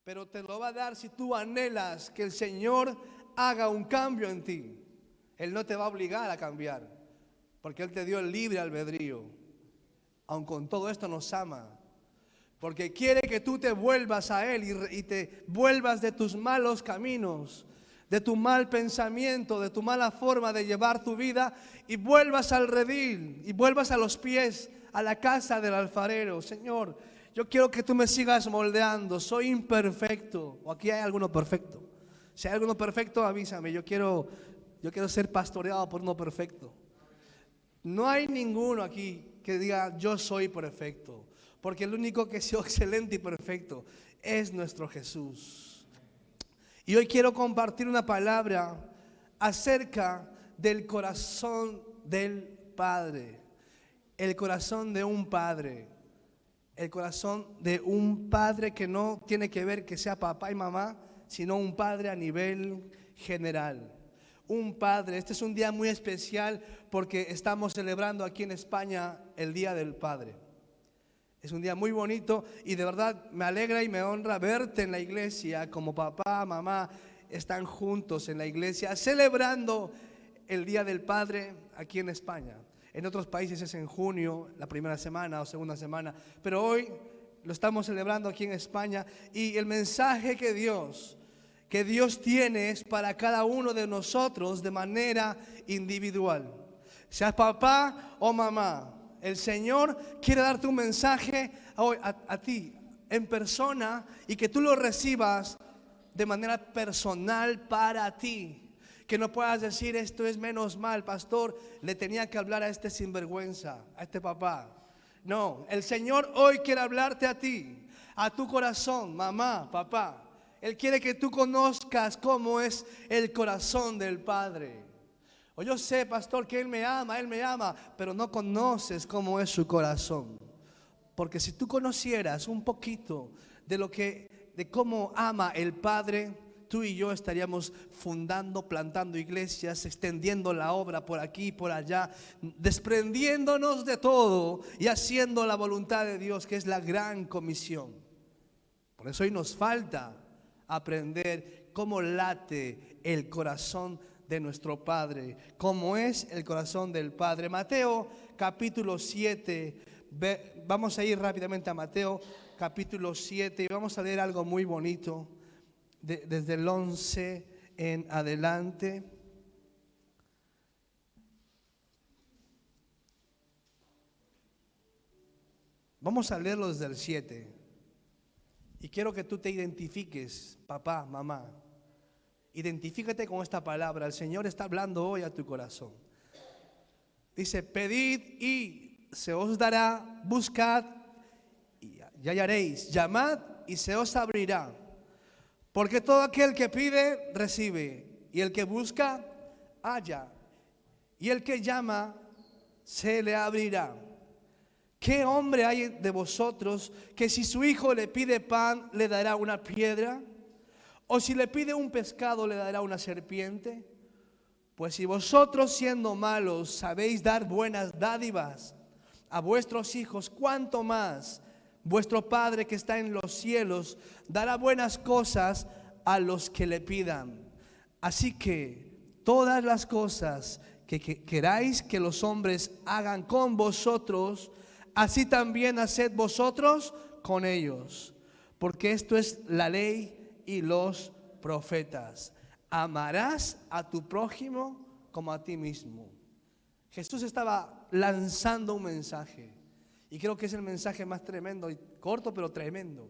pero te lo va a dar si tú anhelas que el Señor haga un cambio en ti. Él no te va a obligar a cambiar, porque Él te dio el libre albedrío. Aun con todo esto nos ama, porque quiere que tú te vuelvas a Él y te vuelvas de tus malos caminos, de tu mal pensamiento, de tu mala forma de llevar tu vida, y vuelvas al redil, y vuelvas a los pies, a la casa del alfarero. Señor, yo quiero que tú me sigas moldeando. Soy imperfecto. ¿O aquí hay alguno perfecto? Si hay alguno perfecto, avísame. Yo quiero ser pastoreado por uno perfecto. No hay ninguno aquí que diga yo soy perfecto, porque el único que es excelente y perfecto es nuestro Jesús. Y hoy quiero compartir una palabra acerca del corazón del Padre. El corazón de un padre. El corazón de un padre que no tiene que ver que sea papá y mamá, sino un padre a nivel general. Un padre. Este es un día muy especial porque estamos celebrando aquí en España el Día del Padre. Es un día muy bonito y de verdad me alegra y me honra verte en la iglesia como papá, mamá están juntos en la iglesia celebrando el Día del Padre aquí en España. En otros países es en junio, la primera semana o segunda semana, pero hoy lo estamos celebrando aquí en España, y el mensaje que Dios tiene es para cada uno de nosotros de manera individual. Seas papá o mamá, el Señor quiere darte un mensaje hoy a ti en persona, y que tú lo recibas de manera personal para ti. Que no puedas decir esto es menos mal, pastor, le tenía que hablar a este sinvergüenza, a este papá. No, el Señor hoy quiere hablarte a ti, a tu corazón, mamá, papá. Él quiere que tú conozcas cómo es el corazón del Padre. O yo sé, pastor, que Él me ama, pero no conoces cómo es su corazón. Porque si tú conocieras un poquito de cómo ama el Padre, tú y yo estaríamos fundando, plantando iglesias, extendiendo la obra por aquí y por allá, desprendiéndonos de todo y haciendo la voluntad de Dios, que es la gran comisión. Por eso hoy nos falta aprender cómo late el corazón de nuestro Padre, cómo es el corazón del Padre. Mateo capítulo 7, vamos a ir rápidamente a Mateo capítulo 7 y vamos a leer algo muy bonito desde el 11 en adelante. Vamos a leerlo desde el 7. Y quiero que tú te identifiques, papá, mamá. Identifícate con esta palabra. El Señor está hablando hoy a tu corazón. Dice: pedid y se os dará, buscad y hallaréis, llamad y se os abrirá. Porque todo aquel que pide, recibe, y el que busca, halla, y el que llama, se le abrirá. ¿Qué hombre hay de vosotros que si su hijo le pide pan, le dará una piedra? ¿O si le pide un pescado, le dará una serpiente? Pues si vosotros, siendo malos, sabéis dar buenas dádivas a vuestros hijos, ¿cuánto más vuestro Padre que está en los cielos dará buenas cosas a los que le pidan? Así que todas las cosas que queráis que los hombres hagan con vosotros, así también haced vosotros con ellos. Porque esto es la ley y los profetas: amarás a tu prójimo como a ti mismo. Jesús estaba lanzando un mensaje, y creo que es el mensaje más tremendo, y corto pero tremendo.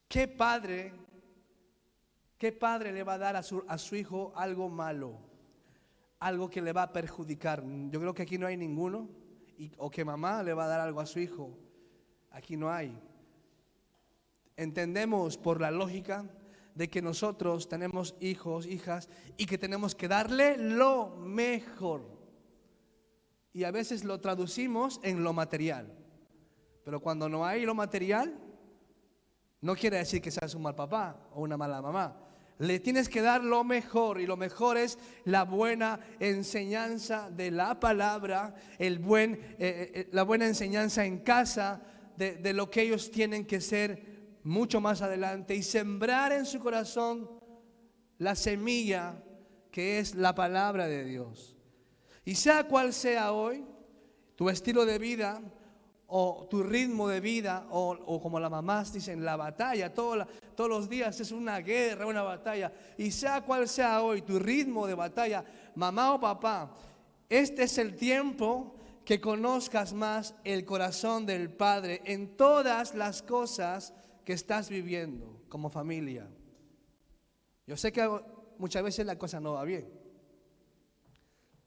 ¿Qué padre le va a dar a su hijo algo malo? Algo que le va a perjudicar. Yo creo que aquí no hay ninguno. O que mamá le va a dar algo a su hijo. Aquí no hay. Entendemos por la lógica de que nosotros tenemos hijos, hijas, y que tenemos que darle lo mejor. Y a veces lo traducimos en lo material. Pero cuando no hay lo material, no quiere decir que seas un mal papá o una mala mamá. Le tienes que dar lo mejor, y lo mejor es la buena enseñanza de la palabra, la buena enseñanza en casa de lo que ellos tienen que ser mucho más adelante y sembrar en su corazón la semilla que es la palabra de Dios. Y sea cual sea hoy tu estilo de vida o tu ritmo de vida o como las mamás dicen, la batalla, todos los días es una guerra, una batalla. Y sea cual sea hoy tu ritmo de batalla, mamá o papá, este es el tiempo que conozcas más el corazón del Padre en todas las cosas que estás viviendo como familia. Yo sé que muchas veces la cosa no va bien,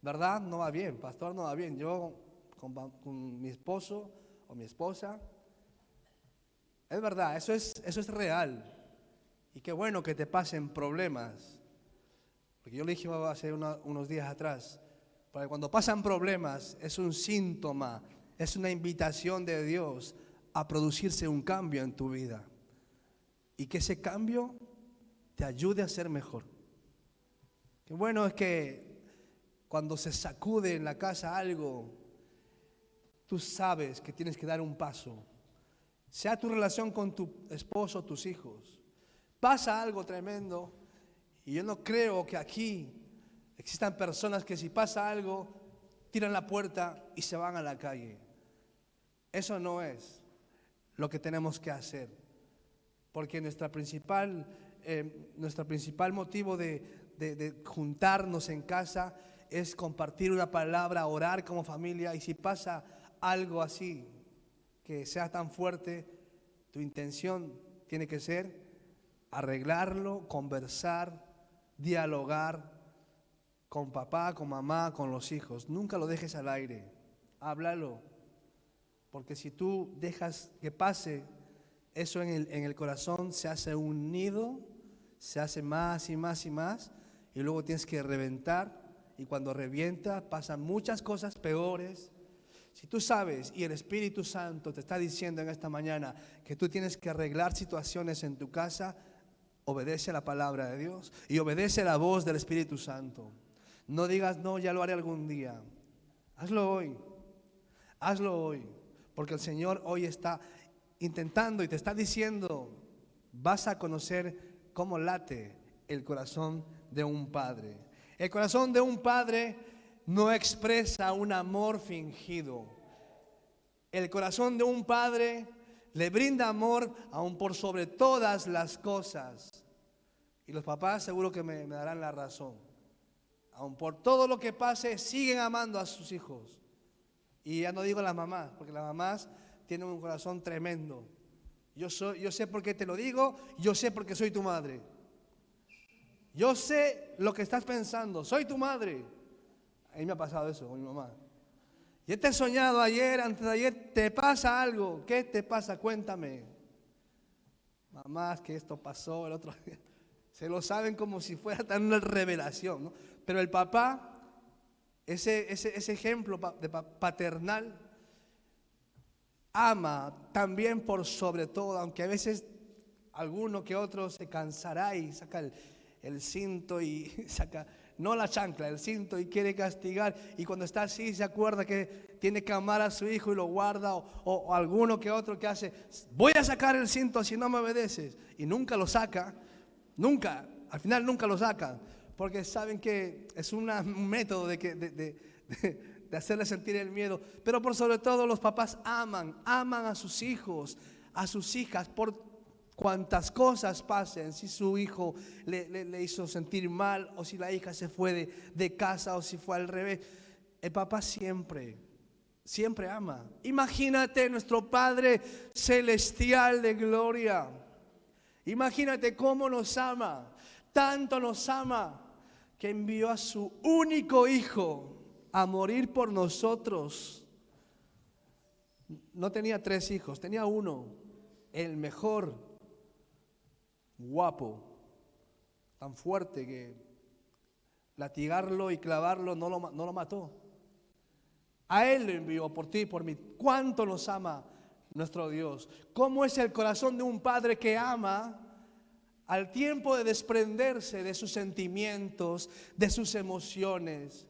¿verdad? No va bien, pastor, no va bien. Yo con mi esposo o mi esposa, es verdad, eso es real. Y qué bueno que te pasen problemas. Porque yo le dije hace unos días atrás, porque cuando pasan problemas es un síntoma, es una invitación de Dios a producirse un cambio en tu vida. Y que ese cambio te ayude a ser mejor. Qué bueno es que cuando se sacude en la casa algo, tú sabes que tienes que dar un paso. Sea tu relación con tu esposo, tus hijos. Pasa algo tremendo y yo no creo que aquí existan personas que si pasa algo, tiran la puerta y se van a la calle. Eso no es lo que tenemos que hacer. Porque nuestra principal motivo de juntarnos en casa es compartir una palabra, orar como familia. Y si pasa algo así, que sea tan fuerte, tu intención tiene que ser arreglarlo, conversar, dialogar con papá, con mamá, con los hijos. Nunca lo dejes al aire, háblalo. Porque si tú dejas que pase eso en el corazón, se hace un nido, se hace más y más y más, y luego tienes que reventar, y cuando revienta pasan muchas cosas peores. Si tú sabes y el Espíritu Santo te está diciendo en esta mañana que tú tienes que arreglar situaciones en tu casa, obedece a la palabra de Dios y obedece a la voz del Espíritu Santo. No digas, no, ya lo haré algún día. Hazlo hoy, porque el Señor hoy está intentando y te está diciendo, vas a conocer cómo late el corazón de un padre. El corazón de un padre no expresa un amor fingido. El corazón de un padre le brinda amor aún por sobre todas las cosas. Y los papás seguro que me darán la razón. Aún por todo lo que pase, siguen amando a sus hijos. Y ya no digo las mamás, porque las mamás tienen un corazón tremendo. Yo sé por qué te lo digo, yo sé porque soy tu madre. Yo sé lo que estás pensando, soy tu madre. A mí me ha pasado eso con mi mamá. Yo te he soñado ayer, antes de ayer, te pasa algo. ¿Qué te pasa? Cuéntame. Mamá, es que esto pasó el otro día. Se lo saben como si fuera tan una revelación, ¿no? Pero el papá, ese ejemplo paternal, ama también por sobre todo, aunque a veces alguno que otro se cansará y saca el cinto y saca, no la chancla, el cinto, y quiere castigar, y cuando está así se acuerda que tiene que amar a su hijo y lo guarda, o alguno que otro que hace, voy a sacar el cinto si no me obedeces, y nunca lo saca, nunca, al final nunca lo sacan, porque saben que es un método de hacerle sentir el miedo. Pero por sobre todo los papás aman a sus hijos, a sus hijas, por cuantas cosas pasen. Si su hijo le hizo sentir mal, o si la hija se fue de casa, o si fue al revés, el papá siempre ama. Imagínate nuestro Padre celestial de gloria. Imagínate cómo nos ama, tanto nos ama, que envió a su único hijo a morir por nosotros. No tenía 3 hijos, tenía uno, el mejor, guapo, tan fuerte que latigarlo y clavarlo no lo mató. A él lo envió por ti y por mí. ¿Cuánto nos ama nuestro Dios? ¿Cómo es el corazón de un padre que ama al tiempo de desprenderse de sus sentimientos, de sus emociones,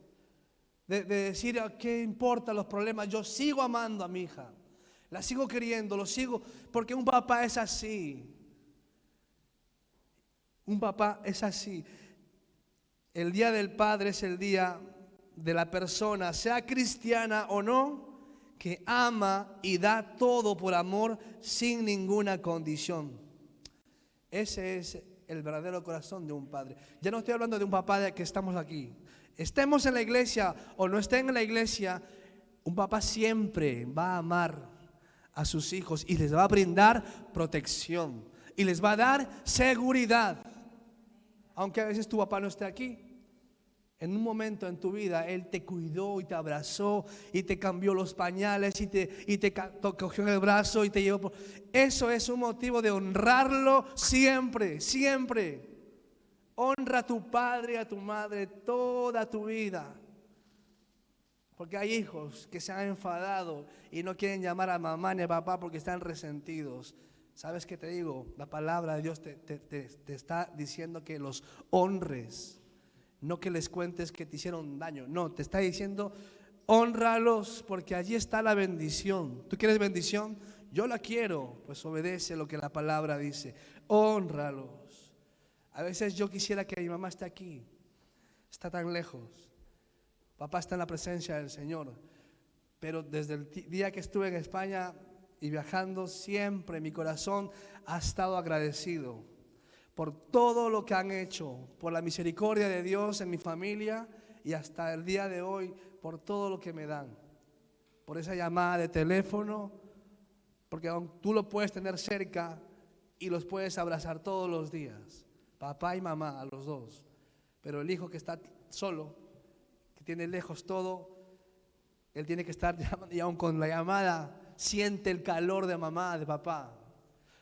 de decir, ¿qué importa los problemas? Yo sigo amando a mi hija, la sigo queriendo, lo sigo, porque un papá es así. Un papá es así. El día del padre es el día de la persona, sea cristiana o no, que ama y da todo por amor sin ninguna condición. Ese es el verdadero corazón de un padre. Ya no estoy hablando de un papá de que estamos aquí. Estemos en la iglesia o no estén en la iglesia, un papá siempre va a amar a sus hijos y les va a brindar protección y les va a dar seguridad. Aunque a veces tu papá no esté aquí, en un momento en tu vida Él te cuidó y te abrazó y te cambió los pañales y te cogió en el brazo y te llevó. Eso es un motivo de honrarlo siempre, siempre. Honra a tu padre y a tu madre toda tu vida. Porque hay hijos que se han enfadado y no quieren llamar a mamá ni a papá porque están resentidos. ¿Sabes qué te digo? La palabra de Dios te está diciendo que los honres. No que les cuentes que te hicieron daño. No, te está diciendo hónralos porque allí está la bendición. ¿Tú quieres bendición? Yo la quiero. Pues obedece lo que la palabra dice. Hónralos. A veces yo quisiera que mi mamá esté aquí. Está tan lejos. Papá está en la presencia del Señor. Pero desde el día que estuve en España y viajando, siempre mi corazón ha estado agradecido por todo lo que han hecho, por la misericordia de Dios en mi familia y hasta el día de hoy, por todo lo que me dan, por esa llamada de teléfono, porque tú lo puedes tener cerca y los puedes abrazar todos los días, papá y mamá, a los dos, pero el hijo que está solo, que tiene lejos todo, él tiene que estar llamando y aún con la llamada siente el calor de mamá, de papá.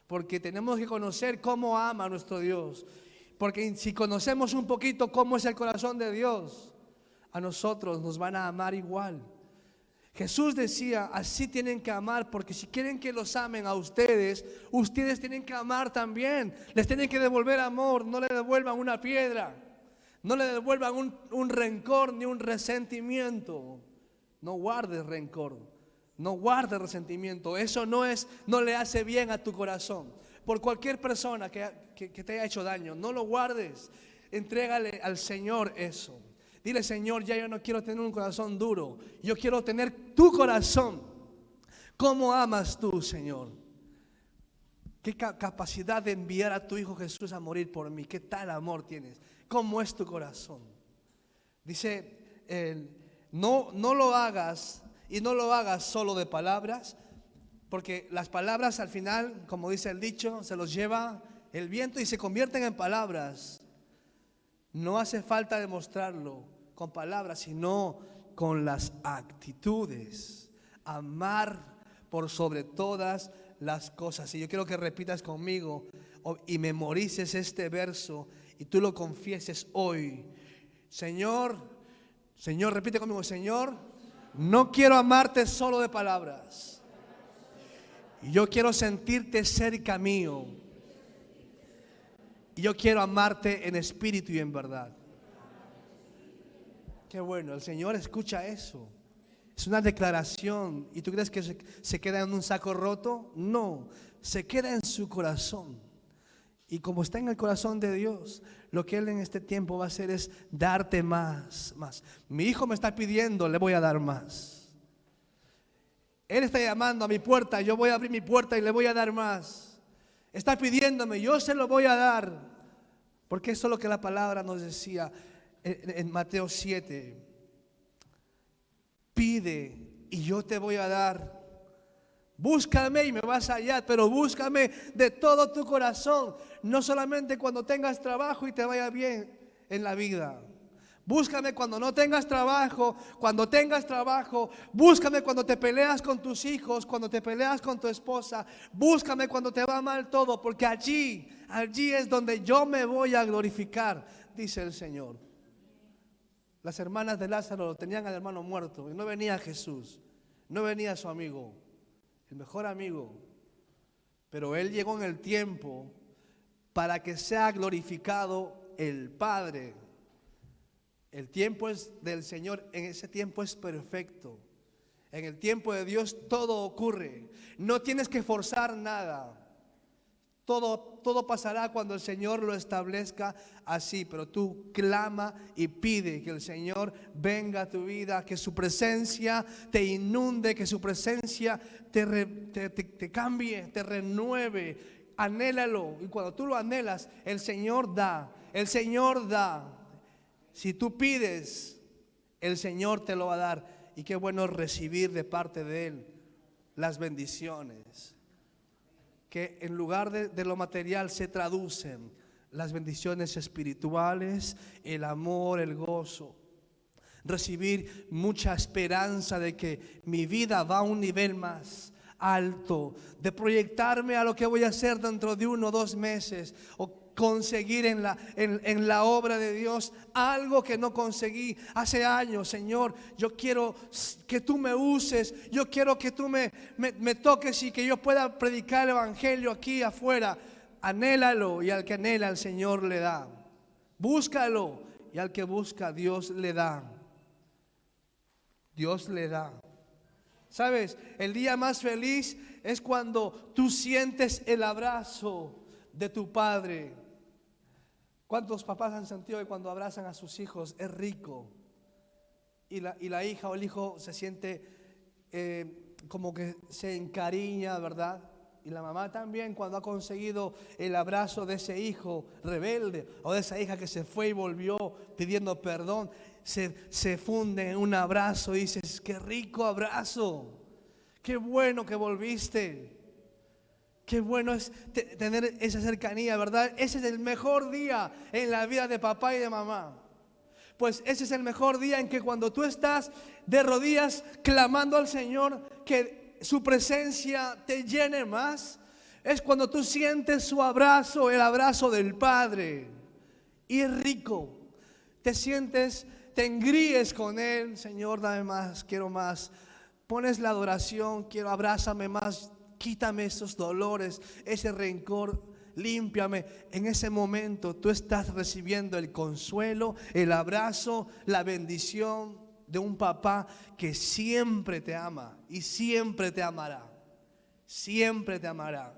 Porque tenemos que conocer cómo ama a nuestro Dios. Porque si conocemos un poquito cómo es el corazón de Dios, a nosotros nos van a amar igual. Jesús decía, así tienen que amar, porque si quieren que los amen a ustedes, ustedes tienen que amar también. Les tienen que devolver amor, no le devuelvan una piedra, no le devuelvan un rencor ni un resentimiento. No guardes rencor. No guardes resentimiento. Eso no le hace bien a tu corazón. Por cualquier persona que te haya hecho daño, no lo guardes. Entrégale al Señor eso. Dile, Señor, ya yo no quiero tener un corazón duro. Yo quiero tener tu corazón. ¿Cómo amas tú, Señor? ¿Qué capacidad de enviar a tu Hijo Jesús a morir por mí? ¿Qué tal amor tienes? ¿Cómo es tu corazón? Dice, no lo hagas. Y no lo hagas solo de palabras, porque las palabras al final, como dice el dicho, se los lleva el viento y se convierten en palabras. No hace falta demostrarlo con palabras, sino con las actitudes. Amar por sobre todas las cosas. Y yo quiero que repitas conmigo y memorices este verso y tú lo confieses hoy. Señor, repite conmigo, Señor, no quiero amarte solo de palabras. Yo quiero sentirte cerca mío. Y yo quiero amarte en espíritu y en verdad. Qué bueno, el Señor escucha eso. Es una declaración. ¿Y tú crees que se queda en un saco roto? No, se queda en su corazón. Y como está en el corazón de Dios, lo que Él en este tiempo va a hacer es darte más. Mi hijo me está pidiendo, le voy a dar más. Él está llamando a mi puerta, yo voy a abrir mi puerta y le voy a dar más. Está pidiéndome, yo se lo voy a dar. Porque eso es lo que la palabra nos decía en Mateo 7. Pide y yo te voy a dar. Búscame y me vas a hallar, pero búscame de todo tu corazón. No solamente cuando tengas trabajo y te vaya bien en la vida. Búscame cuando no tengas trabajo, cuando tengas trabajo. Búscame cuando te peleas con tus hijos, cuando te peleas con tu esposa. Búscame cuando te va mal todo, porque allí es donde yo me voy a glorificar, dice el Señor. Las hermanas de Lázaro tenían al hermano muerto y no venía Jesús, no venía su amigo, el mejor amigo. Pero Él llegó en el tiempo para que sea glorificado el Padre. El tiempo es del Señor, en ese tiempo es perfecto. En el tiempo de Dios todo ocurre. No tienes que forzar nada. Todo pasará cuando el Señor lo establezca así, pero tú clama y pide que el Señor venga a tu vida, que su presencia te inunde, que su presencia te cambie, te renueve. Anhélalo, y cuando tú lo anhelas, el Señor da, el Señor da. Si tú pides, el Señor te lo va a dar. Y qué bueno recibir de parte de Él las bendiciones, que en lugar de lo material se traducen las bendiciones espirituales, el amor, el gozo. Recibir mucha esperanza de que mi vida va a un nivel más alto, de proyectarme a lo que voy a hacer dentro de 1 o 2 meses, o conseguir en la obra de Dios algo que no conseguí hace años. Señor, yo quiero que tú me uses, yo quiero que tú me toques y que yo pueda predicar el evangelio aquí afuera. Anhélalo, y al que anhela el Señor le da. Búscalo, y al que busca Dios le da. Dios le da. ¿Sabes? El día más feliz es cuando tú sientes el abrazo de tu padre. ¿Cuántos papás han sentido que cuando abrazan a sus hijos es rico? Y la hija o el hijo se siente como que se encariña, ¿verdad? Y la mamá también, cuando ha conseguido el abrazo de ese hijo rebelde o de esa hija que se fue y volvió pidiendo perdón, se funde en un abrazo y dices: qué rico abrazo, qué bueno que volviste. Qué bueno es tener esa cercanía, ¿verdad? Ese es el mejor día en la vida de papá y de mamá. Pues ese es el mejor día en que cuando tú estás de rodillas clamando al Señor, que su presencia te llene más, es cuando tú sientes su abrazo, el abrazo del Padre. Y es rico. Te sientes, te engríes con Él. Señor, dame más, quiero más. Pones la adoración, quiero, abrázame más. Quítame esos dolores, ese rencor, límpiame. En ese momento tú estás recibiendo el consuelo, el abrazo, la bendición de un papá que siempre te ama y siempre te amará. Siempre te amará.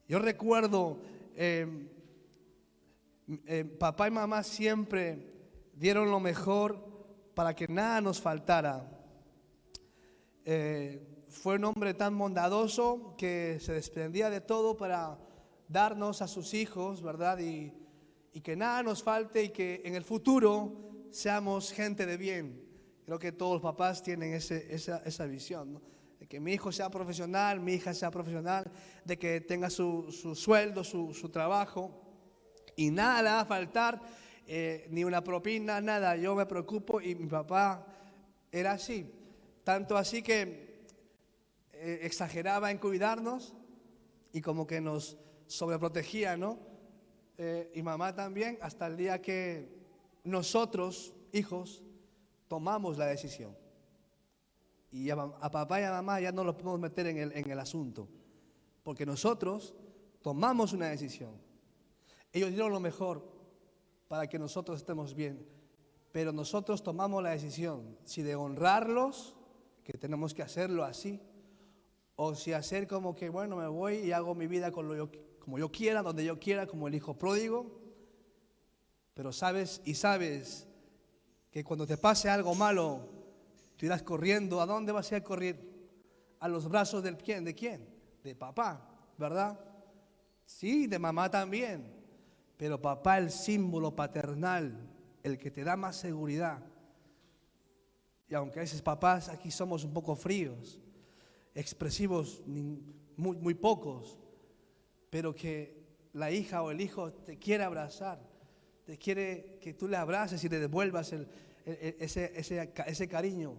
Yo recuerdo, papá y mamá siempre dieron lo mejor para que nada nos faltara. Fue un hombre tan bondadoso que se desprendía de todo para darnos a sus hijos, ¿verdad? Y que nada nos falte y que en el futuro seamos gente de bien. Creo que todos los papás tienen esa visión, ¿no? De que mi hijo sea profesional, mi hija sea profesional, de que tenga su sueldo, su trabajo, y nada le va a faltar, ni una propina, nada. Yo me preocupo, y mi papá era así. Tanto así que exageraba en cuidarnos y como que nos sobreprotegía, ¿no? Y mamá también, hasta el día que nosotros, hijos, tomamos la decisión. Y a papá y a mamá ya no los podemos meter en el asunto, porque nosotros tomamos una decisión. Ellos dieron lo mejor para que nosotros estemos bien, pero nosotros tomamos la decisión si de honrarlos, que tenemos que hacerlo así, o si hacer como que, bueno, me voy y hago mi vida como yo quiera, donde yo quiera, como el hijo pródigo. Pero sabes que cuando te pase algo malo, tú irás corriendo. ¿A dónde vas a ir a correr? A los brazos ¿de quién? De papá, ¿verdad? Sí, de mamá también. Pero papá, el símbolo paternal, el que te da más seguridad. Y aunque a veces papás aquí somos un poco fríos, expresivos, muy pocos, pero que la hija o el hijo te quiere abrazar, te quiere que tú le abraces y le devuelvas ese cariño.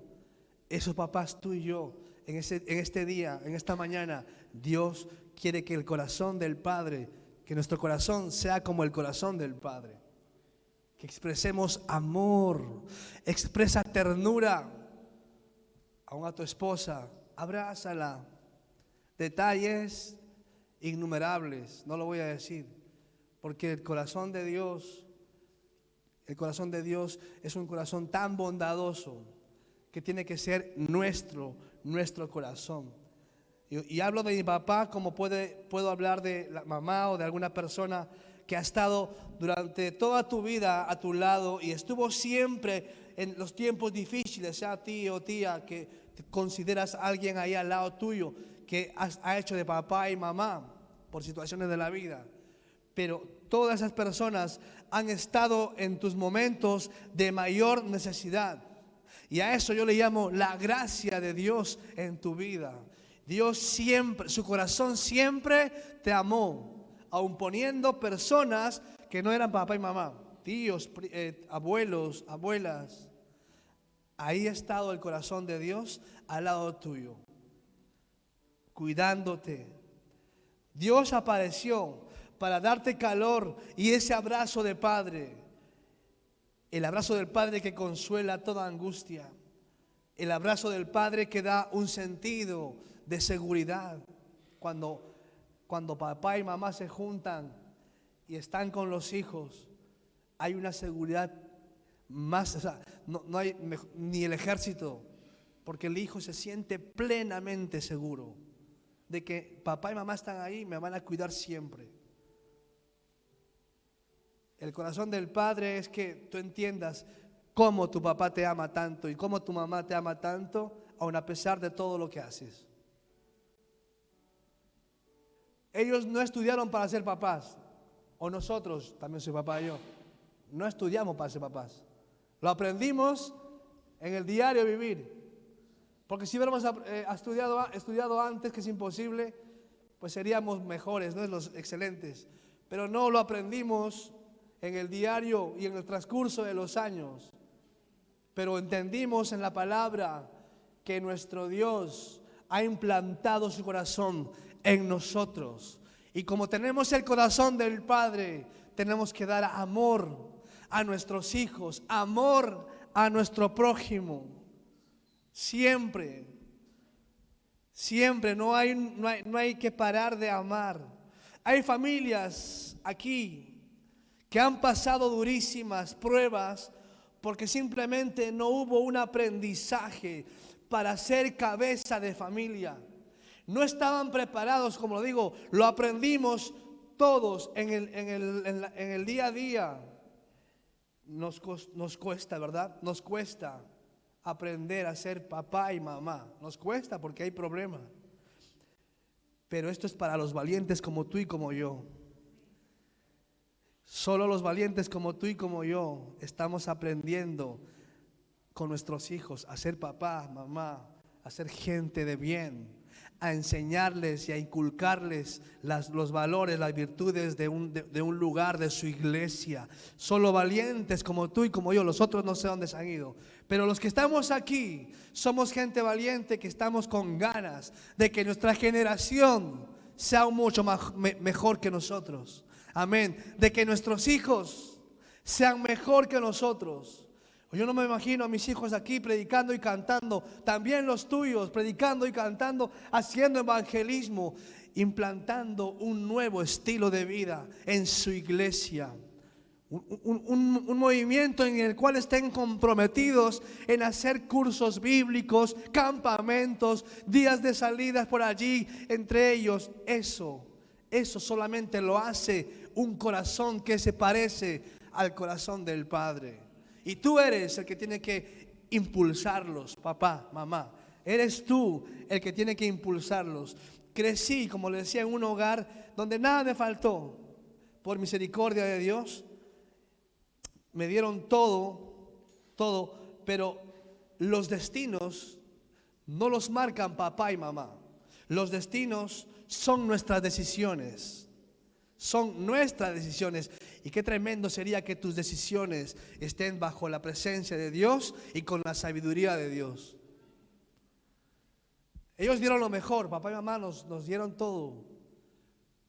Esos papás, tú y yo, en este día, en esta mañana, Dios quiere que el corazón del Padre, que nuestro corazón sea como el corazón del Padre. Que expresemos amor, expresa ternura. Aún a tu esposa, abrázala. Detalles innumerables, no lo voy a decir, porque el corazón de Dios es un corazón tan bondadoso que tiene que ser nuestro corazón. Y hablo de mi papá como puedo hablar de la mamá o de alguna persona que ha estado durante toda tu vida a tu lado y estuvo siempre en los tiempos difíciles, sea tío o tía, que te consideras a alguien ahí al lado tuyo, que ha hecho de papá y mamá por situaciones de la vida. Pero todas esas personas han estado en tus momentos de mayor necesidad. Y a eso yo le llamo la gracia de Dios en tu vida. Dios siempre, su corazón siempre te amó, aun poniendo personas que no eran papá y mamá, tíos, abuelos, abuelas. Ahí ha estado el corazón de Dios al lado tuyo, cuidándote. Dios apareció para darte calor y ese abrazo de padre, el abrazo del padre que consuela toda angustia, el abrazo del padre que da un sentido de seguridad. Cuando papá y mamá se juntan y están con los hijos, hay una seguridad más, o sea, no hay ni el ejército, porque el hijo se siente plenamente seguro de que papá y mamá están ahí y me van a cuidar siempre. El corazón del padre es que tú entiendas cómo tu papá te ama tanto y cómo tu mamá te ama tanto, aun a pesar de todo lo que haces. Ellos no estudiaron para ser papás, o nosotros, también soy papá yo, no estudiamos para ser papás. Lo aprendimos en el diario vivir. Porque si hubiéramos estudiado antes, que es imposible, pues seríamos mejores, ¿no? Los excelentes. Pero no lo aprendimos en el diario y en el transcurso de los años. Pero entendimos en la palabra que nuestro Dios ha implantado su corazón en nosotros. Y como tenemos el corazón del Padre, tenemos que dar amor a nuestros hijos, amor a nuestro prójimo. Siempre, siempre, no hay que parar de amar. Hay familias aquí que han pasado durísimas pruebas porque simplemente no hubo un aprendizaje para ser cabeza de familia. No estaban preparados, como lo digo, lo aprendimos todos en el día a día. Nos cuesta, ¿verdad? Nos cuesta aprender a ser papá y mamá. Nos cuesta porque hay problemas. Pero esto es para los valientes como tú y como yo. Solo los valientes como tú y como yo estamos aprendiendo con nuestros hijos a ser papá, mamá, a ser gente de bien, a enseñarles y a inculcarles los valores, las virtudes de un lugar, de su iglesia. Solo valientes como tú y como yo, los otros no sé dónde se han ido. Pero los que estamos aquí somos gente valiente que estamos con ganas de que nuestra generación sea mucho mejor que nosotros. Amén. De que nuestros hijos sean mejor que nosotros. Yo no me imagino a mis hijos aquí predicando y cantando, también los tuyos predicando y cantando, haciendo evangelismo, implantando un nuevo estilo de vida en su iglesia. Un movimiento en el cual estén comprometidos en hacer cursos bíblicos, campamentos, días de salidas por allí, entre ellos. Eso solamente lo hace un corazón que se parece al corazón del Padre. Y tú eres el que tiene que impulsarlos, papá, mamá. Eres tú el que tiene que impulsarlos. Crecí, como le decía, en un hogar donde nada me faltó. Por misericordia de Dios, me dieron todo, pero los destinos no los marcan papá y mamá. Los destinos son nuestras decisiones. Son nuestras decisiones. Y qué tremendo sería que tus decisiones estén bajo la presencia de Dios y con la sabiduría de Dios. Ellos dieron lo mejor, papá y mamá nos dieron todo.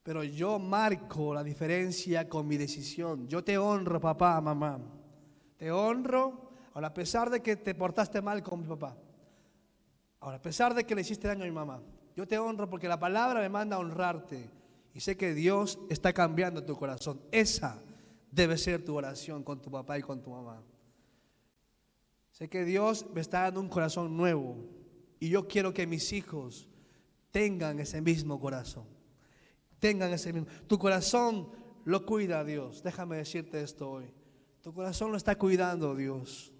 Pero yo marco la diferencia con mi decisión. Yo te honro, papá, mamá. Te honro, ahora a pesar de que te portaste mal con mi papá. Ahora a pesar de que le hiciste daño a mi mamá. Yo te honro porque la palabra me manda a honrarte. Y sé que Dios está cambiando tu corazón. Esa debe ser tu oración con tu papá y con tu mamá. Sé que Dios me está dando un corazón nuevo. Y yo quiero que mis hijos tengan ese mismo corazón. Tengan ese mismo. Tu corazón lo cuida Dios. Déjame decirte esto hoy. Tu corazón lo está cuidando Dios.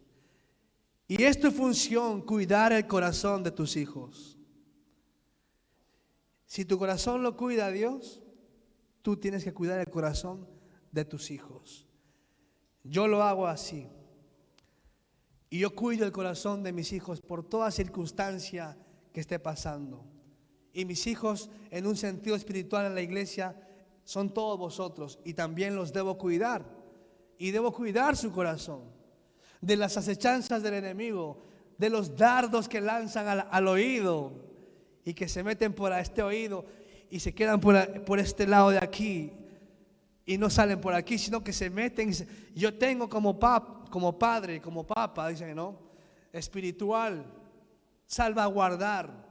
Y es tu función cuidar el corazón de tus hijos. Si tu corazón lo cuida Dios, tú tienes que cuidar el corazón de tus hijos. Yo lo hago así. Y yo cuido el corazón de mis hijos por toda circunstancia que esté pasando. Y mis hijos, en un sentido espiritual en la iglesia, son todos vosotros. Y también los debo cuidar. Y debo cuidar su corazón de las acechanzas del enemigo, de los dardos que lanzan al oído y que se meten por este oído y se quedan por este lado de aquí y no salen por aquí, sino que se meten. Yo tengo como padre, como papa, dicen, ¿no? Espiritual, salvaguardar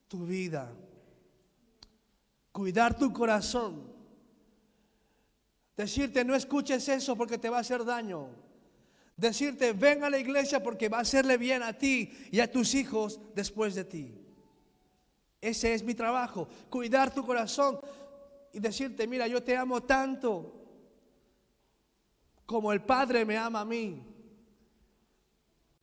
tu vida, cuidar tu corazón, decirte no escuches eso porque te va a hacer daño, decirte ven a la iglesia porque va a hacerle bien a ti y a tus hijos después de ti. Ese es mi trabajo, cuidar tu corazón y decirte, mira, yo te amo tanto como el Padre me ama a mí.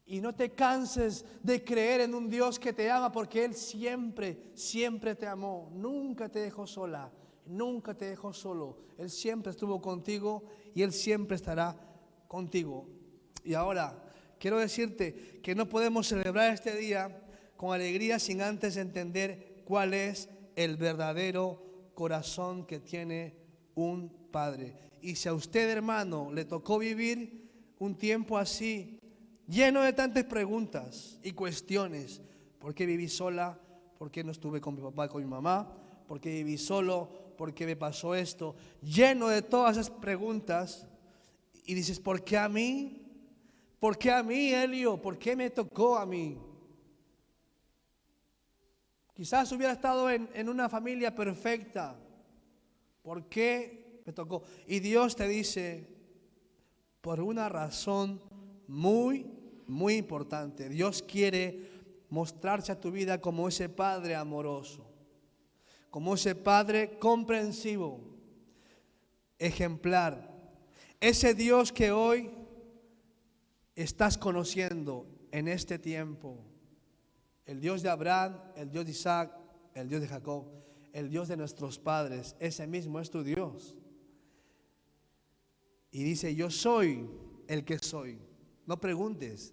Y no te canses de creer en un Dios que te ama, porque Él siempre, siempre te amó. Nunca te dejó sola, nunca te dejó solo. Él siempre estuvo contigo y Él siempre estará contigo. Y ahora quiero decirte que no podemos celebrar este día con alegría sin antes entender cuál es el verdadero corazón que tiene un padre. Y si a usted, hermano, le tocó vivir un tiempo así, lleno de tantas preguntas y cuestiones: ¿por qué viví sola? ¿Por qué no estuve con mi papá y con mi mamá? ¿Por qué viví solo? ¿Por qué me pasó esto? Lleno de todas esas preguntas, y dices, ¿por qué a mí? ¿Por qué a mí, Elio? ¿Por qué me tocó a mí? Quizás hubiera estado en una familia perfecta. ¿Por qué me tocó? Y Dios te dice, por una razón muy, muy importante. Dios quiere mostrarse a tu vida como ese Padre amoroso, como ese Padre comprensivo, ejemplar. Ese Dios que hoy estás conociendo en este tiempo. El Dios de Abraham, el Dios de Isaac, el Dios de Jacob, el Dios de nuestros padres, ese mismo es tu Dios. Y dice, yo soy el que soy. No preguntes,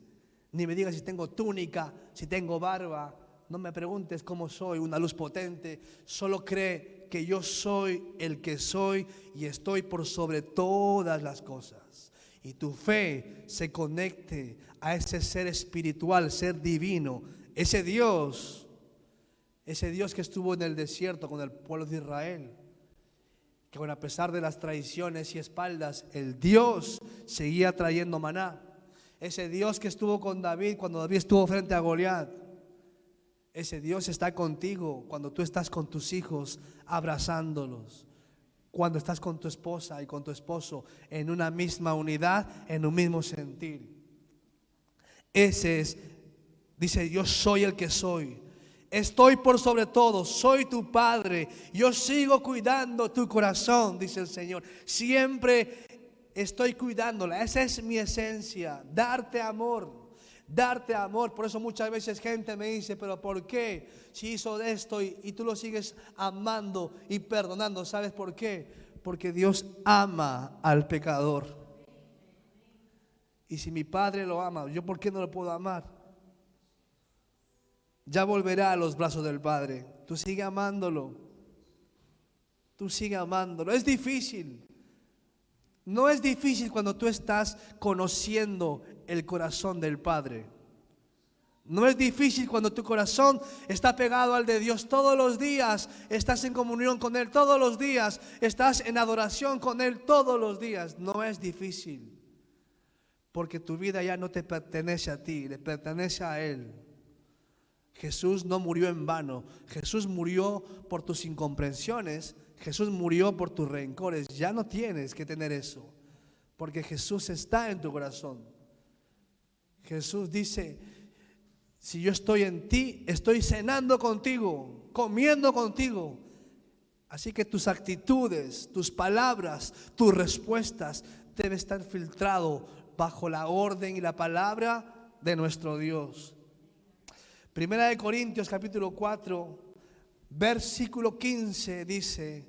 ni me digas si tengo túnica, si tengo barba. No me preguntes cómo soy, una luz potente. Solo cree que yo soy el que soy y estoy por sobre todas las cosas. Y tu fe se conecte a ese ser espiritual, ser divino. Ese Dios que estuvo en el desierto con el pueblo de Israel, que a pesar de las traiciones y espaldas, el Dios seguía trayendo maná. Ese Dios que estuvo con David cuando David estuvo frente a Goliat. Ese Dios está contigo cuando tú estás con tus hijos abrazándolos, cuando estás con tu esposa y con tu esposo en una misma unidad, en un mismo sentir. Ese es, dice, yo soy el que soy. Estoy por sobre todo, soy tu Padre. Yo sigo cuidando tu corazón, dice el Señor. Siempre estoy cuidándola. Esa es mi esencia, darte amor. Darte amor. Por eso muchas veces gente me dice, pero ¿por qué? Si hizo esto y tú lo sigues amando y perdonando. ¿Sabes por qué? Porque Dios ama al pecador. Y si mi Padre lo ama, ¿yo por qué no lo puedo amar? Ya volverá a los brazos del Padre. Tú sigue amándolo. Tú sigue amándolo. Es difícil. No es difícil cuando tú estás conociendo el corazón del Padre. No es difícil cuando tu corazón está pegado al de Dios todos los días. Estás en comunión con Él todos los días. Estás en adoración con Él todos los días. No es difícil. Porque tu vida ya no te pertenece a ti, le pertenece a Él. Jesús no murió en vano. Jesús murió por tus incomprensiones. Jesús murió por tus rencores. Ya no tienes que tener eso, porque Jesús está en tu corazón. Jesús dice, Si yo estoy en ti, estoy cenando contigo, comiendo contigo. Así que tus actitudes, tus palabras, tus respuestas deben estar filtrado bajo la orden y la palabra de nuestro Dios. Primera de Corintios capítulo 4, versículo 15 dice: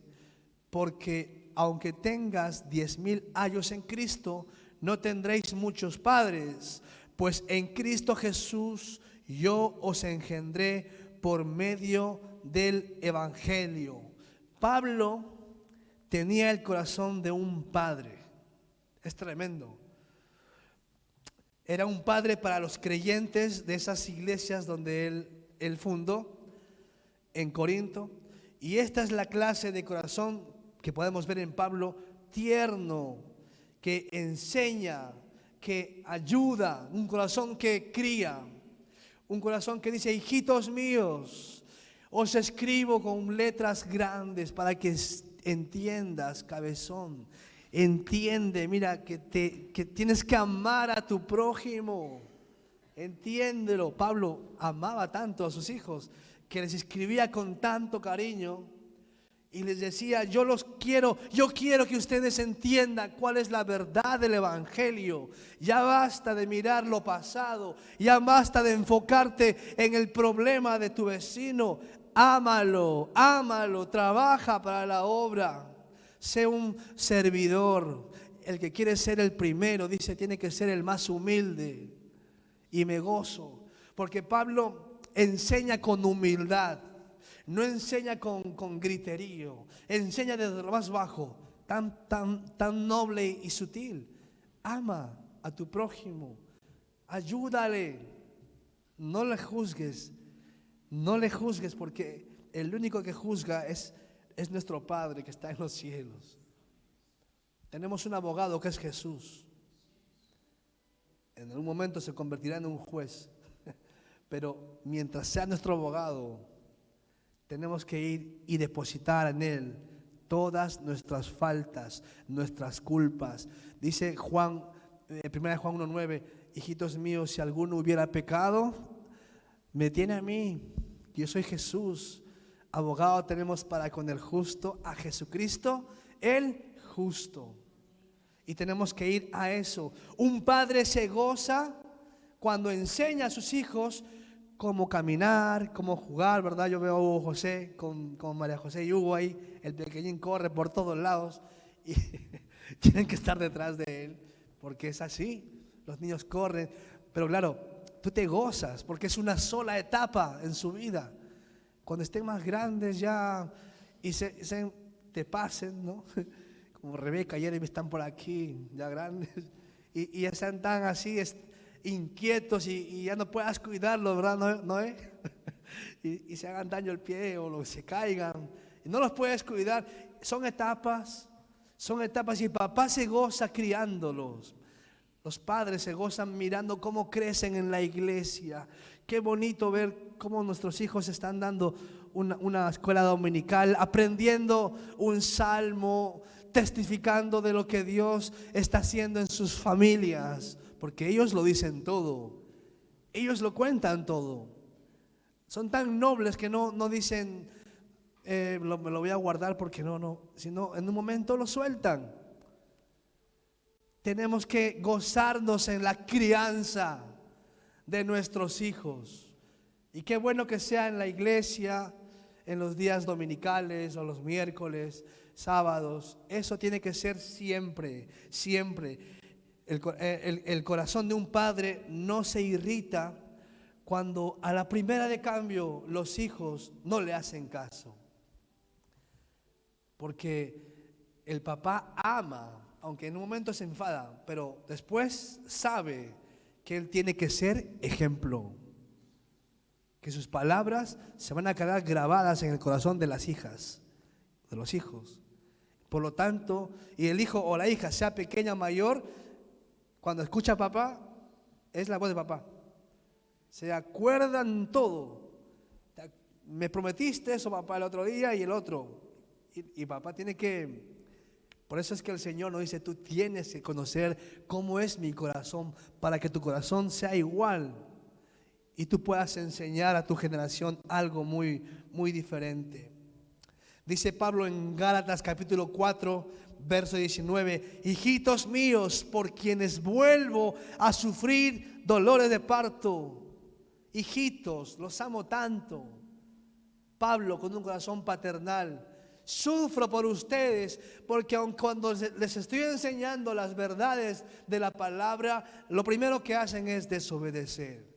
porque aunque tengas 10,000 años en Cristo, no tendréis muchos padres, pues en Cristo Jesús yo os engendré por medio del Evangelio. Pablo tenía el corazón de un padre. Es tremendo. Era un padre para los creyentes de esas iglesias donde él fundó en Corinto. Y esta es la clase de corazón que podemos ver en Pablo: tierno, que enseña, que ayuda, un corazón que cría, un corazón que dice: hijitos míos, os escribo con letras grandes para que entiendas, cabezón. Entiende, mira, que tienes que amar a tu prójimo. Entiéndelo. Pablo amaba tanto a sus hijos que les escribía con tanto cariño y les decía: yo quiero que ustedes entiendan cuál es la verdad del Evangelio. Ya basta de mirar lo pasado, ya basta de enfocarte en el problema de tu vecino. Ámalo, trabaja para la obra. Sé un servidor. El que quiere ser el primero, dice, tiene que ser el más humilde. Y me gozo, porque Pablo enseña con humildad, no enseña con griterío, enseña desde lo más bajo, tan noble y sutil. Ama a tu prójimo, ayúdale, no le juzgues, porque el único que juzga es nuestro Padre que está en los cielos. Tenemos un abogado que es Jesús. En algún momento se convertirá en un juez, pero mientras sea nuestro abogado, tenemos que ir y depositar en Él todas nuestras faltas, nuestras culpas. Dice Juan, 1 Juan 1:9: hijitos míos, si alguno hubiera pecado, me tiene a mí, yo soy Jesús. Abogado tenemos para con el justo, a Jesucristo el justo. Y tenemos que ir a eso. Un padre se goza cuando enseña a sus hijos cómo caminar, cómo jugar, ¿verdad? Yo veo a Hugo José con María José y Hugo ahí. El pequeñín corre por todos lados y tienen que estar detrás de él, porque es así. Los niños corren, pero claro, tú te gozas porque es una sola etapa en su vida. Cuando estén más grandes ya y te pasen, ¿no? Como Rebeca y Jeremy están por aquí, ya grandes, y ya están tan así, inquietos y ya no puedas cuidarlos, ¿verdad, Noé? y se hagan daño el pie o se caigan, y no los puedes cuidar. Son etapas y papá se goza criándolos. Los padres se gozan mirando cómo crecen en la iglesia. Qué bonito ver cómo nuestros hijos están dando una escuela dominical, aprendiendo un salmo, testificando de lo que Dios está haciendo en sus familias, porque ellos lo dicen todo, ellos lo cuentan todo. Son tan nobles que no dicen me lo voy a guardar porque sino en un momento lo sueltan. Tenemos que gozarnos en la crianza de nuestros hijos. Y qué bueno que sea en la iglesia, en los días dominicales o los miércoles, sábados. Eso tiene que ser siempre, siempre. El corazón de un padre no se irrita cuando a la primera de cambio los hijos no le hacen caso. Porque el papá ama, aunque en un momento se enfada, pero después sabe que él tiene que ser ejemplo, que sus palabras se van a quedar grabadas en el corazón de las hijas, de los hijos. Por lo tanto, y el hijo o la hija, sea pequeña o mayor, cuando escucha a papá, es la voz de papá. Se acuerdan todo. Me prometiste eso, papá, el otro día y el otro. Y papá tiene que... Por eso es que el Señor nos dice: tú tienes que conocer cómo es mi corazón para que tu corazón sea igual. y tú puedas enseñar a tu generación algo muy, muy diferente. Dice Pablo en Gálatas capítulo 4, verso 19: hijitos míos, por quienes vuelvo a sufrir dolores de parto. Hijitos, los amo tanto. Pablo, con un corazón paternal: sufro por ustedes, porque aun cuando les estoy enseñando las verdades de la palabra, lo primero que hacen es desobedecer.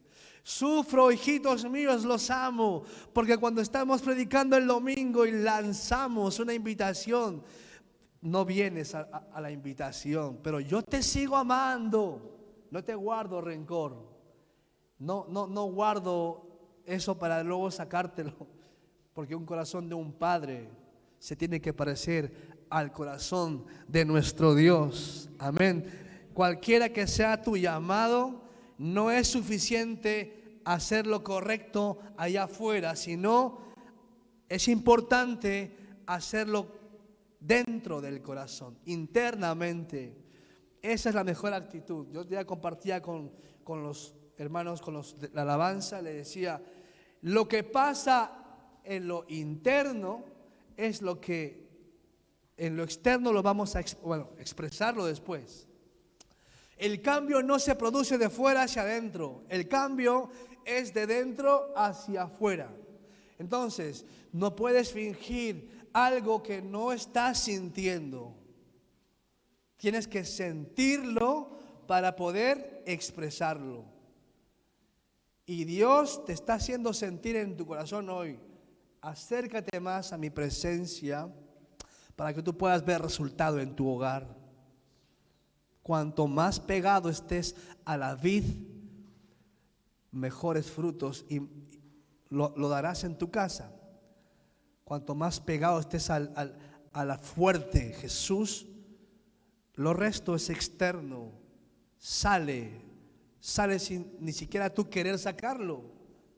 Sufro, hijitos míos, los amo, porque cuando estamos predicando el domingo y lanzamos una invitación, no vienes a la invitación, pero yo te sigo amando, no te guardo rencor, no guardo eso para luego sacártelo, porque un corazón de un padre se tiene que parecer al corazón de nuestro Dios. Amén. Cualquiera que sea tu llamado, no es suficiente hacer lo correcto allá afuera, sino es importante hacerlo dentro del corazón, internamente. Esa es la mejor actitud. Yo ya compartía con los hermanos, con los de la alabanza, le decía: lo que pasa en lo interno es lo que en lo externo lo vamos a expresarlo después. El cambio no se produce de fuera hacia adentro, el cambio es de dentro hacia afuera. Entonces, no puedes fingir algo que no estás sintiendo. Tienes que sentirlo para poder expresarlo. Y Dios te está haciendo sentir en tu corazón hoy: acércate más a mi presencia para que tú puedas ver resultado en tu hogar. Cuanto más pegado estés a la vid, mejores frutos y lo darás en tu casa. Cuanto más pegado estés a la fuerte Jesús, lo resto es externo. Sale sin ni siquiera tú querer sacarlo.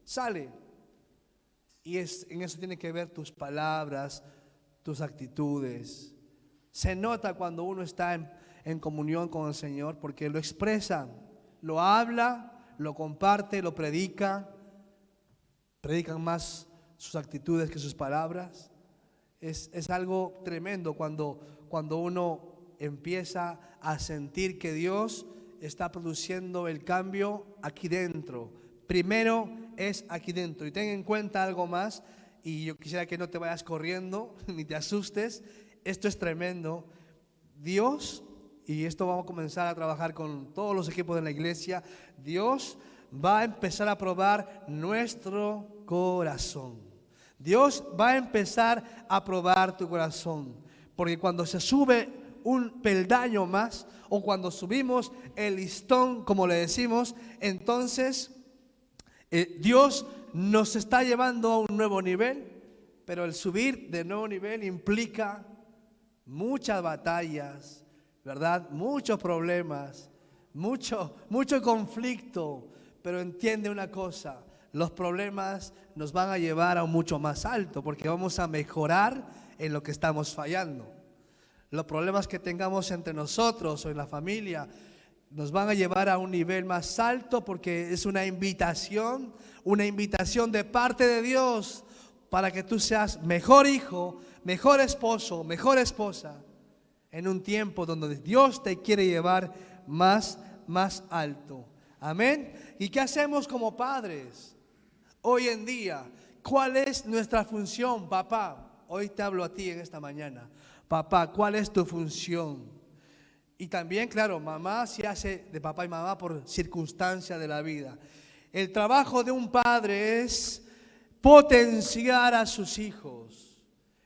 Sale. Y en eso tiene que ver tus palabras, tus actitudes. Se nota cuando uno está en comunión con el Señor, porque lo expresa, lo habla, lo comparte, lo predica. Predican más sus actitudes que sus palabras. Es algo tremendo cuando uno empieza a sentir que Dios está produciendo el cambio aquí dentro. Primero es aquí dentro. Y ten en cuenta algo más, y yo quisiera que no te vayas corriendo ni te asustes. Esto es tremendo. Dios, y esto vamos a comenzar a trabajar con todos los equipos de la iglesia, Dios va a empezar a probar nuestro corazón. Dios va a empezar a probar tu corazón, porque cuando se sube un peldaño más, o cuando subimos el listón, como le decimos, entonces Dios nos está llevando a un nuevo nivel. Pero el subir de nuevo nivel implica muchas batallas, ¿verdad? Muchos problemas, mucho conflicto. Pero entiende una cosa: los problemas nos van a llevar a un mucho más alto, porque vamos a mejorar en lo que estamos fallando. Los problemas que tengamos entre nosotros o en la familia nos van a llevar a un nivel más alto, porque es una invitación de parte de Dios para que tú seas mejor hijo, mejor esposo, mejor esposa, en un tiempo donde Dios te quiere llevar más alto. Amén. ¿Y qué hacemos como padres hoy en día? ¿Cuál es nuestra función, papá? Hoy te hablo a ti en esta mañana. Papá, ¿cuál es tu función? Y también, claro, mamá se hace de papá y mamá por circunstancia de la vida. El trabajo de un padre es potenciar a sus hijos.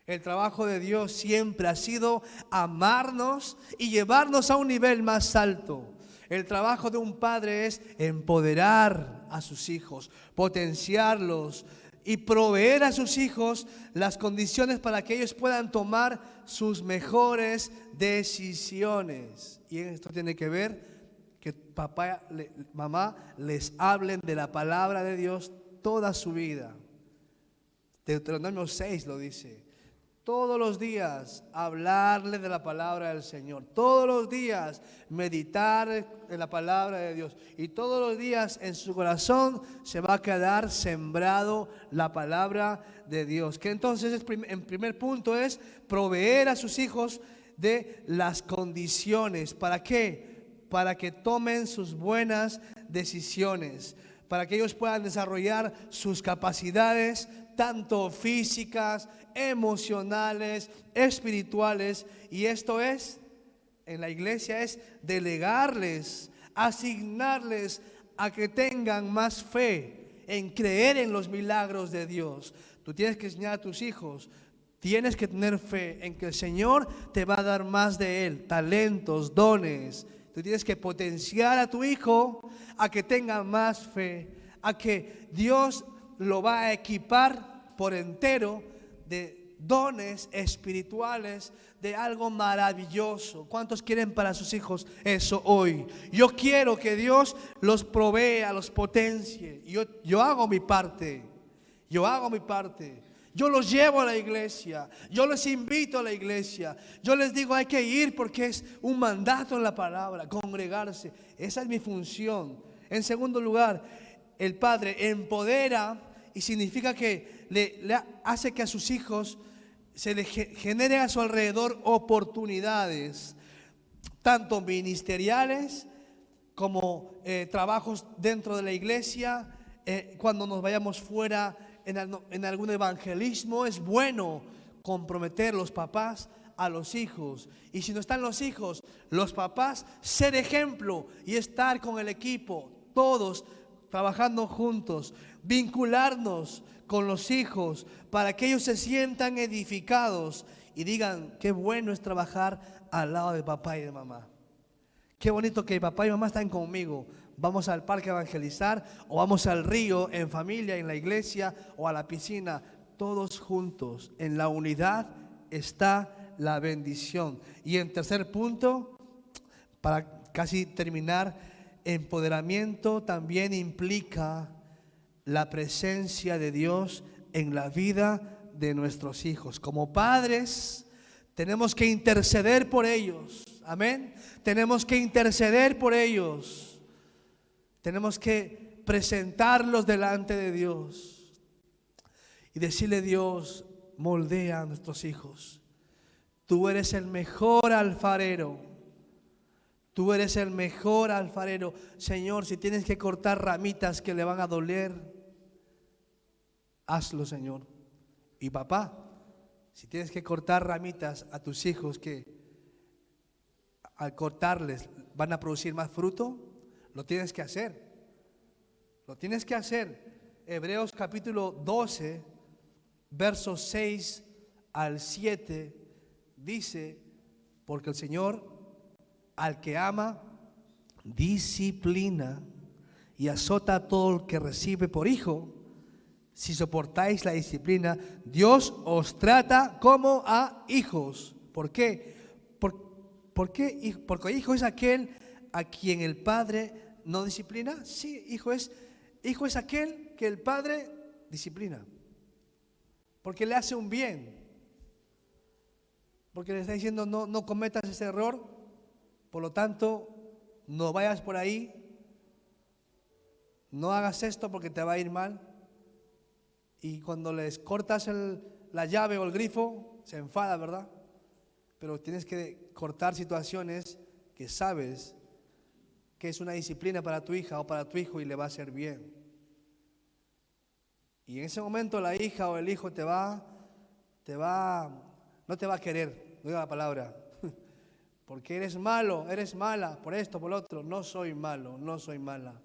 El trabajo de Dios siempre ha sido amarnos y llevarnos a un nivel más alto. El trabajo de un padre es empoderar a sus hijos, potenciarlos y proveer a sus hijos las condiciones para que ellos puedan tomar sus mejores decisiones. Y esto tiene que ver que papá, mamá les hablen de la palabra de Dios toda su vida. Deuteronomio 6 lo dice: Todos los días hablarle de la palabra del Señor. Todos los días meditar en la palabra de Dios. Y todos los días en su corazón se va a quedar sembrado la palabra de Dios. Que entonces en primer punto es proveer a sus hijos de las condiciones. ¿Para qué? Para que tomen sus buenas decisiones. Para que ellos puedan desarrollar sus capacidades, tanto físicas, emocionales, espirituales. Y esto es, en la iglesia, es delegarles, asignarles a que tengan más fe en creer en los milagros de Dios. Tú tienes que enseñar a tus hijos, tienes que tener fe en que el Señor te va a dar más de Él, talentos, dones. Tú tienes que potenciar a tu hijo a que tenga más fe, a que Dios lo va a equipar por entero de dones espirituales, de algo maravilloso. ¿Cuántos quieren para sus hijos eso hoy? Yo quiero que Dios los provea, los potencie. Yo hago mi parte. Yo hago mi parte. Yo los llevo a la iglesia. Yo les invito a la iglesia. Yo les digo hay que ir porque es un mandato en la palabra, congregarse. Esa es mi función. En segundo lugar, el padre empodera y significa que le hace que a sus hijos se le genere a su alrededor oportunidades, tanto ministeriales como trabajos dentro de la iglesia. Cuando nos vayamos fuera en algún evangelismo, es bueno comprometer los papás a los hijos. Y si no están los hijos, los papás, ser ejemplo y estar con el equipo, todos trabajando juntos, vincularnos con los hijos para que ellos se sientan edificados y digan: qué bueno es trabajar al lado de papá y de mamá. Qué bonito que papá y mamá están conmigo. Vamos al parque a evangelizar, o vamos al río en familia, en la iglesia, o a la piscina, todos juntos. En la unidad está la bendición. Y en tercer punto, para casi terminar, empoderamiento también implica la presencia de Dios en la vida de nuestros hijos. Como padres tenemos que interceder por ellos. Amén. Tenemos que interceder por ellos. Tenemos que presentarlos delante de Dios y decirle: Dios, moldea a nuestros hijos. Tú eres el mejor alfarero. Tú eres el mejor alfarero. Señor, si tienes que cortar ramitas que le van a doler, hazlo, Señor. Y papá, si tienes que cortar ramitas a tus hijos que al cortarles van a producir más fruto, lo tienes que hacer. Lo tienes que hacer. Hebreos capítulo 12, versos 6 al 7 dice: porque el Señor al que ama disciplina y azota a todo el que recibe por hijo. Si soportáis la disciplina, Dios os trata como a hijos. ¿Por qué? Porque hijo es aquel a quien el padre no disciplina. Sí, hijo es aquel que el padre disciplina, porque le hace un bien, porque le está diciendo: no cometas ese error, por lo tanto no vayas por ahí, no hagas esto porque te va a ir mal. Y cuando les cortas la llave o el grifo, se enfada, ¿verdad? Pero tienes que cortar situaciones que sabes que es una disciplina para tu hija o para tu hijo y le va a hacer bien. Y en ese momento la hija o el hijo no te va a querer, no digo la palabra, porque eres malo, eres mala, por esto, por lo otro. No soy malo, no soy mala.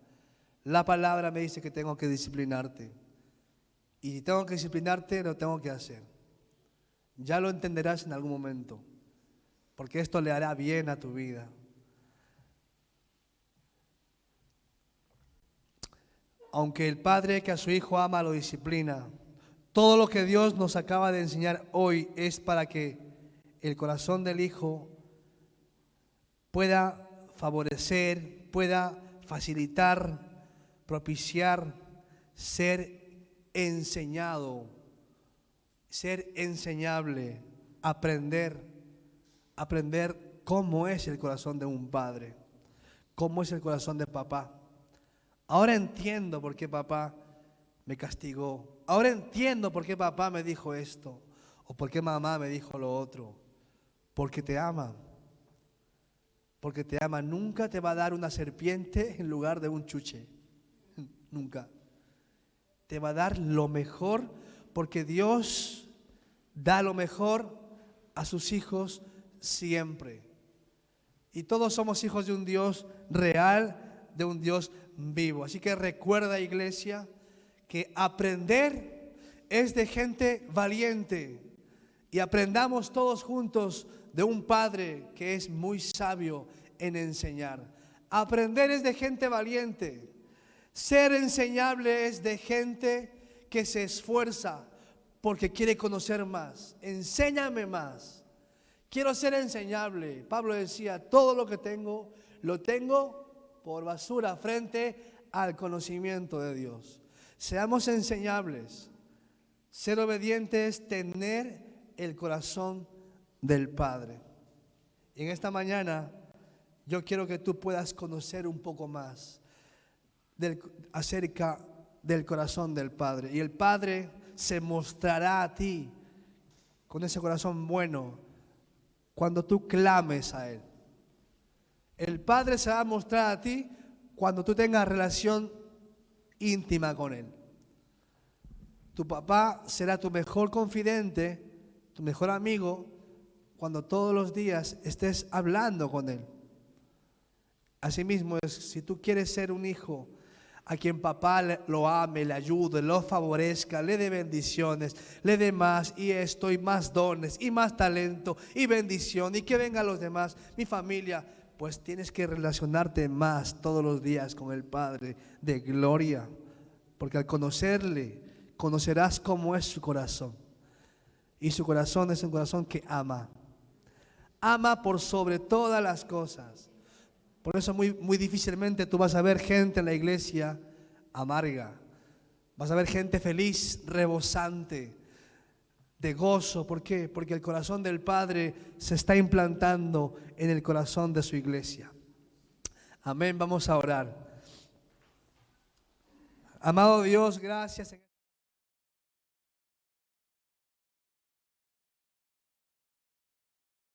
La palabra me dice que tengo que disciplinarte. Y si tengo que disciplinarte, lo tengo que hacer. Ya lo entenderás en algún momento, porque esto le hará bien a tu vida. Aunque el padre que a su hijo ama lo disciplina, todo lo que Dios nos acaba de enseñar hoy es para que el corazón del hijo pueda favorecer, pueda facilitar, propiciar, ser enseñado, ser enseñable. aprender cómo es el corazón de un padre, cómo es el corazón de papá. Ahora entiendo por qué papá me castigó. Ahora entiendo por qué papá me dijo esto o por qué mamá me dijo lo otro. Porque te ama. Porque te ama. Nunca te va a dar una serpiente en lugar de un chuche. Nunca. Te va a dar lo mejor, porque Dios da lo mejor a sus hijos siempre. Y todos somos hijos de un Dios real, de un Dios vivo. Así que recuerda, iglesia, que aprender es de gente valiente. Y aprendamos todos juntos de un padre que es muy sabio en enseñar. Aprender es de gente valiente. Ser enseñable es de gente que se esfuerza porque quiere conocer más. Enséñame más. Quiero ser enseñable. Pablo decía, todo lo que tengo, lo tengo por basura frente al conocimiento de Dios. Seamos enseñables. Ser obedientes, tener el corazón del Padre. Y en esta mañana yo quiero que tú puedas conocer un poco más acerca del corazón del Padre. Y el Padre se mostrará a ti con ese corazón bueno cuando tú clames a Él. El Padre se va a mostrar a ti cuando tú tengas relación íntima con Él. Tu papá será tu mejor confidente, tu mejor amigo, cuando todos los días estés hablando con Él. Asimismo, si tú quieres ser un hijo a quien papá lo ame, le ayude, lo favorezca, le dé bendiciones, le dé más y esto y más dones y más talento y bendición y que vengan los demás, mi familia, pues tienes que relacionarte más todos los días con el Padre de gloria, porque al conocerle, conocerás cómo es su corazón. Y su corazón es un corazón que ama. Ama por sobre todas las cosas. Por eso muy difícilmente tú vas a ver gente en la iglesia amarga. Vas a ver gente feliz, rebosante de gozo. ¿Por qué? Porque el corazón del Padre se está implantando en el corazón de su iglesia. Amén, vamos a orar. Amado Dios, gracias.